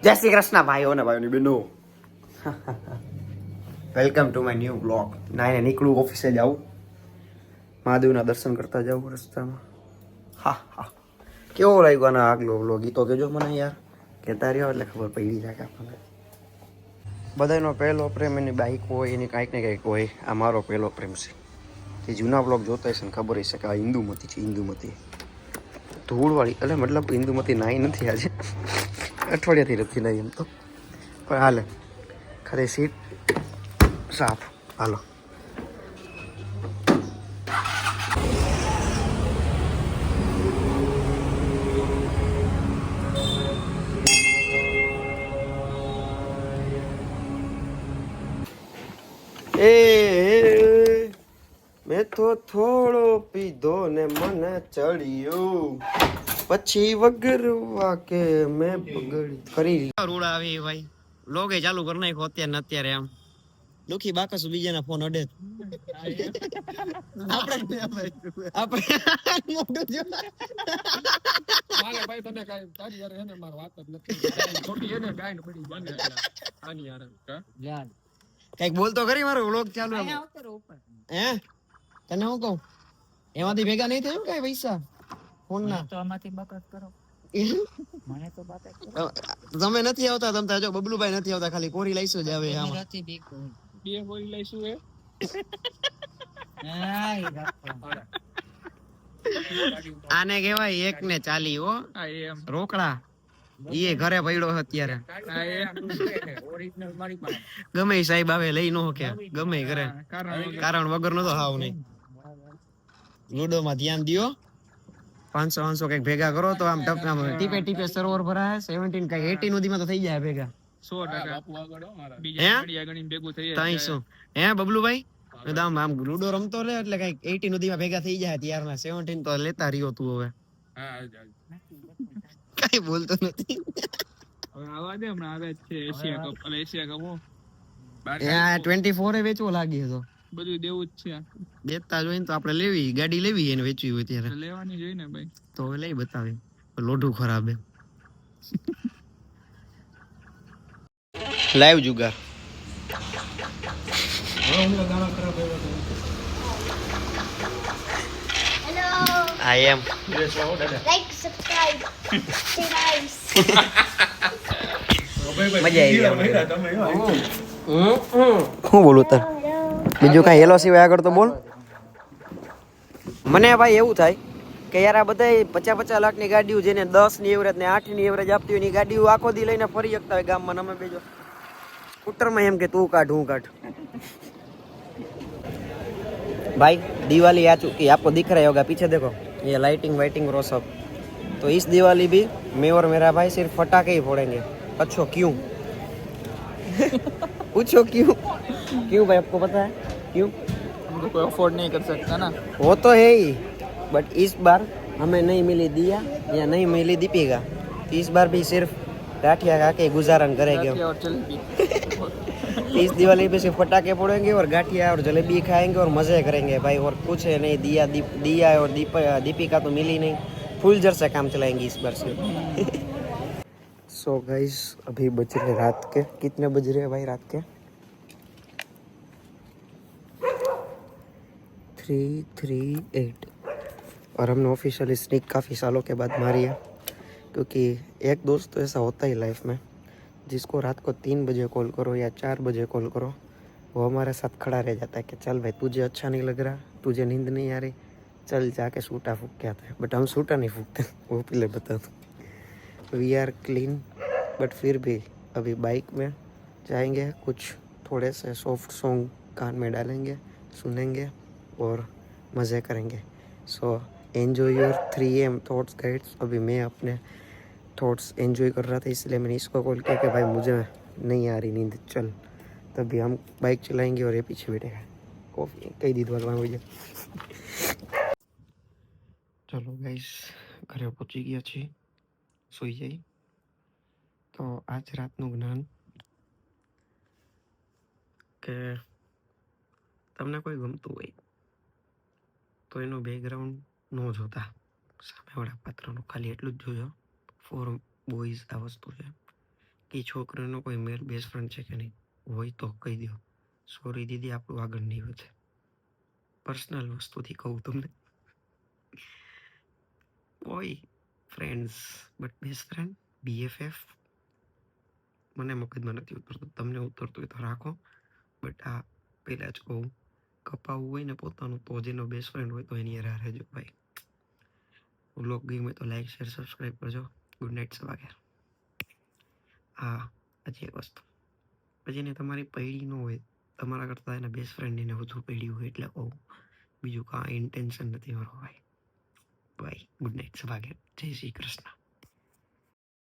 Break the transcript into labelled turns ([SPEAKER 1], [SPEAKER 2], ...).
[SPEAKER 1] જય શ્રી કૃષ્ણ ભાઈઓ અને ભાઈઓની બહેનો. Welcome to my new blog. નાઈને નીકળું, ઓફિસે જાઉં, મહાદેવના દર્શન કરતા જાઉં રસ્તામાં. હા હા, કેવો લાગ્યો આના આગલો બ્લોગ એ તો કહેજો મને યાર. કહેતા રહ્યો એટલે ખબર પડી જાય કે આપણને. બધાનો પહેલો પ્રેમ એની બાઈક હોય, એની કાંઈક ને કાંઈક હોય. આ મારો પહેલો પ્રેમ છે. જે જૂના બ્લોગ જોતા હશે ને ખબર હશે કે આ ઇન્દુમતી છે. ઇન્દુમતી ધૂળવાળી, એટલે મતલબ ઇન્દુમતી નાઈ નથી આજે, અઠવાડિયાથી નથી નાઈ એમ તો, પણ હાલે ખાલી સીટ સાફ. હાલો એ મેં તો થોડો પીધો ને મને ચડ્યું, પછી વગરવા કે મેં બગડી ફરી રોડ આવી ભાઈ. લોગે ચાલુ કરી નાખો અત્યારે ને અત્યારે. આમ દુખી બાકસ બીજાના ફોન અડે આપણે મોઢું જો.
[SPEAKER 2] મારે ભાઈ તને કાઈ તારી યાર હે ને માર વાત જ નથી. ખોટી હે ને ગાય ને પડી બને એટલે આની યાર કા જાન
[SPEAKER 1] કઈક બોલતો કરી, મારો વ્લોગ ચાલુ હે. તને હું કહું, એમાંથી ભેગા નહીં થયું કઈ પૈસા ફોન ના?
[SPEAKER 3] તો આમાંથી બકત કરો, મને તો બકત કરો.
[SPEAKER 1] તમે નથી આવતા, તમે જો બબલુભાઈ નથી આવતા, ખાલી કોરી લઈશું જ હવે આમાં.
[SPEAKER 3] નથી બીક હોય.
[SPEAKER 2] બે બોલી લઈશું એ
[SPEAKER 3] આય રાખો.
[SPEAKER 1] આને કહેવાય એક ને 40 હો,
[SPEAKER 2] આ એમ
[SPEAKER 1] રોકડા. ઈ ઘરે પડ્યો છે અત્યારે.
[SPEAKER 2] આ એમ
[SPEAKER 3] ઓરિજિનલ મારી પાસે.
[SPEAKER 1] ગમે ઈ સાહેબ આવે લઈ નો કે ગમે ઈ કરે, કારણ વગર નો તો હાવ નહીં. લૂડો માં ધ્યાન દિયો. 500 કઈક ભેગા કરો તો આમ ટીપે ટીપે સરોવર ભરાય. 17 કઈ 18 સુધીમાં તો થઈ જાય ભેગા.
[SPEAKER 2] 100% બીજા ઘડિયા ગણીને ભેગું થઈ જાય.
[SPEAKER 1] 300 હે બબલુભાઈ? આમ લૂડો રમતો રે એટલે કઈક 18 સુધીમાં ભેગા થઈ જાય. ત્યારના 17 તો લેતા રહ્યો તું હવે.
[SPEAKER 2] હા
[SPEAKER 1] કઈ બોલતો નથી.
[SPEAKER 2] હવે આવા દે, હમણાં આવે જ છે એશિયા કપ. એટલે એશિયા કપ હો
[SPEAKER 1] આ 24 એ વેચવો લાગી હતો.
[SPEAKER 2] બધું દેવું જ છે.
[SPEAKER 1] દેતા જોઈને તો આપણે લેવી, ગાડી લેવી એને વેચવી હોય ત્યારે
[SPEAKER 2] લેવાની જોઈ ને ભાઈ.
[SPEAKER 1] તો હવે લઈ બતાવી. લોઢું ખરાબ હે. લાઈવ જુગાર. આઈ એમ
[SPEAKER 4] Like, subscribe, say nice.
[SPEAKER 1] મજા આવી. હું બોલું તાર બીજું કાંઈ હેલો સિવાય આગળ તો બોલ. મને ભાઈ એવું થાય કે યાર આ બધા 50-50 લાખની ગાડીઓ, જેને 10 ની એવરેજ ને 8 ની એવરેજ આપતી હોય એની ગાડીઓ આખો દી લઈને ફરી શકતા હોય ગામમાં. અમે બેજો સ્કૂટરમાં એમ કે તું કાઢ હું કાઢ. भाई दिवाली आ चुकी है, आपको दिख रहा होगा पीछे देखो ये लाइटिंग वाइटिंग वो सब. तो इस दिवाली भी मैं और मेरा भाई सिर्फ फटाके ही फोड़ेंगे. अच्छा क्यों? पूछो क्यों? क्यों भाई, आपको पता है क्यों?
[SPEAKER 3] हम तो कोई अफोर्ड नहीं कर सकता ना.
[SPEAKER 1] वो तो है ही, बट इस बार हमें नहीं मिली दिया या नहीं मिली दीपिका, तो इस बार भी सिर्फ गाठिया खा के गुजारण करेंगे हम.
[SPEAKER 3] और जलेबी.
[SPEAKER 1] इस दिवाली पे सिर्फ पटाखे फोड़ेंगे और गाठिया और जलेबी खाएंगे और मजे करेंगे भाई. और कुछ है नहीं, दिया और दीपिका तो मिली नहीं. फुल जर से काम चलाएंगे इस बार से. सो गाइस अभी बज रहे रात के, कितने बज रहे हैं भाई रात के? 3:38. और हमने ऑफिशियली स्नीक काफ़ी सालों के बाद मारी है, क्योंकि एक दोस्त तो ऐसा होता ही लाइफ में जिसको रात को 3 बजे कॉल करो या 4 बजे कॉल करो, वो हमारे साथ खड़ा रह जाता है कि चल भाई तुझे अच्छा नहीं लग रहा, तुझे नींद नहीं आ रही, चल जाके सूटा फूक के आता है. बट हम सूटा नहीं फूकते, वो पहले बता दो. वी आर क्लीन, बट फिर भी अभी बाइक में जाएंगे, कुछ थोड़े से सॉफ्ट सॉन्ग कान में डालेंगे, सुनेंगे और मज़े करेंगे. So enjoy your 3 AM thoughts guides. अभी मैं अपने थॉट्स एंजॉय कर रहा था, इसलिए मैंने इसको कॉल किया कि भाई मुझे नहीं आ रही नींद, चल. तभी हम बाइक चलाएंगे और ये पीछे बैठेगा. कॉफ़ी कई दी भगवान मुझे. चलो गाइस घरे पहुंची गया छे, सोई जाई. तो आज रातનું જ્ઞાન કે તમને કોઈ ગમતું હોય તો એનું બેકગ્રાઉન્ડ ન જોતા, સામેવાળા પાત્રનું ખાલી એટલું જ જોજો. ફોર બોયઝ આ વસ્તુ છે એ છોકરીનો કોઈ મેલ બેસ્ટ ફ્રેન્ડ છે કે નહીં હોય તો કહી દો. સોરી દીદી, આપણું આગળ નહીં વધે. પર્સનલ વસ્તુથી કહું તમને. હોય friends, but best friend BFF મને મગજમાં નથી ઉતરતું. તમને ઉતરતું હોય તો રાખો. બટ આ પહેલાં જ કહું, કપાવવું હોય ને પોતાનું તો જેનો બેસ્ટ ફ્રેન્ડ હોય તો એની હારે રહેજો ભાઈ. વ્લોગ ગમ્યો હોય તો લાઈક શેર સબસ્ક્રાઈબ કરજો. ગુડ નાઇટ સવાગે. હા, હજી એક વસ્તુ, પછી એને તમારી પૈડી ન હોય, તમારા કરતાં એના બેસ્ટ ફ્રેન્ડ એને વધુ પૈડી હોય એટલે કહું. બીજું કાંઈ ઇન્ટેન્શન નથી મારો ભાઈ. બાય, ગુડ નાઇટ સવાગે. જય શ્રી કૃષ્ણ.